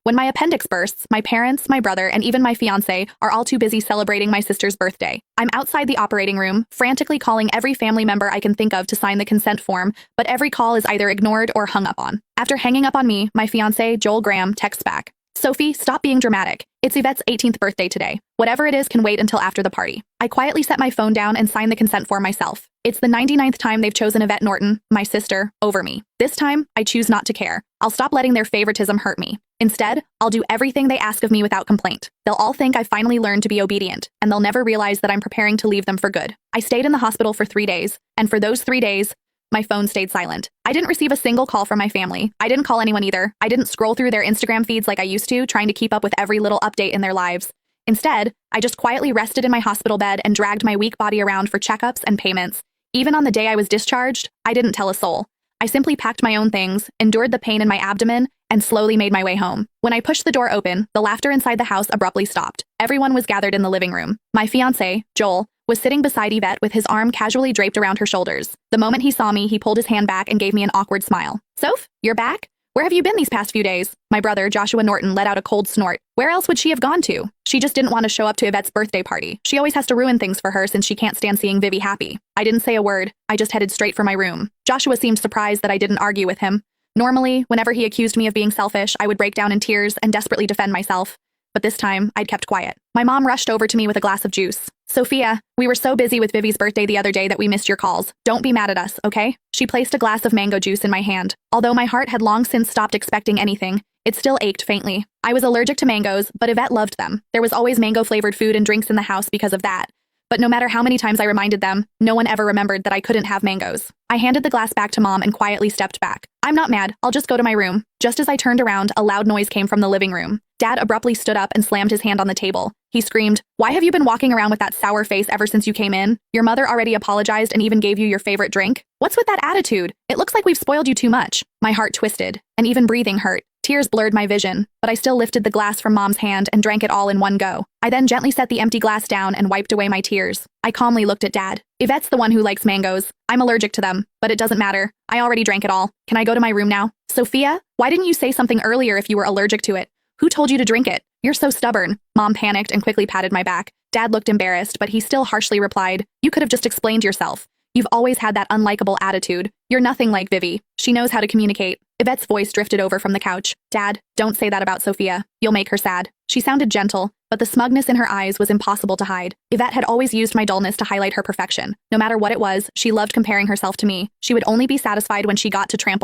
When my appendix bursts, my parents, my brother, and even my fiancé are all too busy celebrating my sister's birthday. I'm outside the operating room, frantically calling every family member I can think of to sign the consent form, but every call is either ignored or hung up on. After hanging up on me, my fiancé, Joel Graham, texts back. Sophie, stop being dramatic. It's Yvette's 18th birthday today. Whatever it is can wait until after the party. I quietly set my phone down and sign the consent form myself. It's the 99th time they've chosen Yvette Norton, my sister, over me. This time, I choose not to care. I'll stop letting their favoritism hurt me. Instead, I'll do everything they ask of me without complaint. They'll all think I finally learned to be obedient, and they'll never realize that I'm preparing to leave them for good. I stayed in the hospital for 3 days, and for those 3 days, my phone stayed silent. I didn't receive a single call from my family. I didn't call anyone either. I didn't scroll through their Instagram feeds like I used to, trying to keep up with every little update in their lives. Instead, I just quietly rested in my hospital bed and dragged my weak body around for checkups and payments. Even on the day I was discharged, I didn't tell a soul. I simply packed my own things, endured the pain in my abdomen, and slowly made my way home. When I pushed the door open, the laughter inside the house abruptly stopped. Everyone was gathered in the living room. My fiancé, Joel, was sitting beside Yvette with his arm casually draped around her shoulders. The moment he saw me, he pulled his hand back and gave me an awkward smile. Soph, you're back? Where have you been these past few days? My brother, Joshua Norton, let out a cold snort. Where else would she have gone to? She just didn't want to show up to Yvette's birthday party. She always has to ruin things for her since she can't stand seeing Vivi happy. I didn't say a word. I just headed straight for my room. Joshua seemed surprised that I didn't argue with him. Normally, whenever he accused me of being selfish, I would break down in tears and desperately defend myself. But this time, I'd kept quiet. My mom rushed over to me with a glass of juice. Sophia, we were so busy with Vivi's birthday the other day that we missed your calls. Don't be mad at us, okay? She placed a glass of mango juice in my hand. Although my heart had long since stopped expecting anything, it still ached faintly. I was allergic to mangoes, but Yvette loved them. There was always mango-flavored food and drinks in the house because of that. But no matter how many times I reminded them, no one ever remembered that I couldn't have mangoes. I handed the glass back to Mom and quietly stepped back. I'm not mad, I'll just go to my room. Just as I turned around, a loud noise came from the living room. Dad abruptly stood up and slammed his hand on the table. He screamed, "Why have you been walking around with that sour face ever since you came in? Your mother already apologized and even gave you your favorite drink. What's with that attitude? It looks like we've spoiled you too much." My heart twisted, and even breathing hurt. Tears blurred my vision, but I still lifted the glass from Mom's hand and drank it all in one go. I then gently set the empty glass down and wiped away my tears. I calmly looked at Dad. Yvette's the one who likes mangoes. I'm allergic to them, but it doesn't matter. I already drank it all. Can I go to my room now? Sophia, why didn't you say something earlier if you were allergic to it? Who told you to drink it? You're so stubborn. Mom panicked and quickly patted my back. Dad looked embarrassed, but he still harshly replied, "You could have just explained yourself. You've always had that unlikable attitude. You're nothing like Vivi. She knows how to communicate." Yvette's voice drifted over from the couch. "Dad, don't say that about Sophia. You'll make her sad." She sounded gentle, but the smugness in her eyes was impossible to hide. Yvette had always used my dullness to highlight her perfection. No matter what it was, she loved comparing herself to me. She would only be satisfied when she got to trample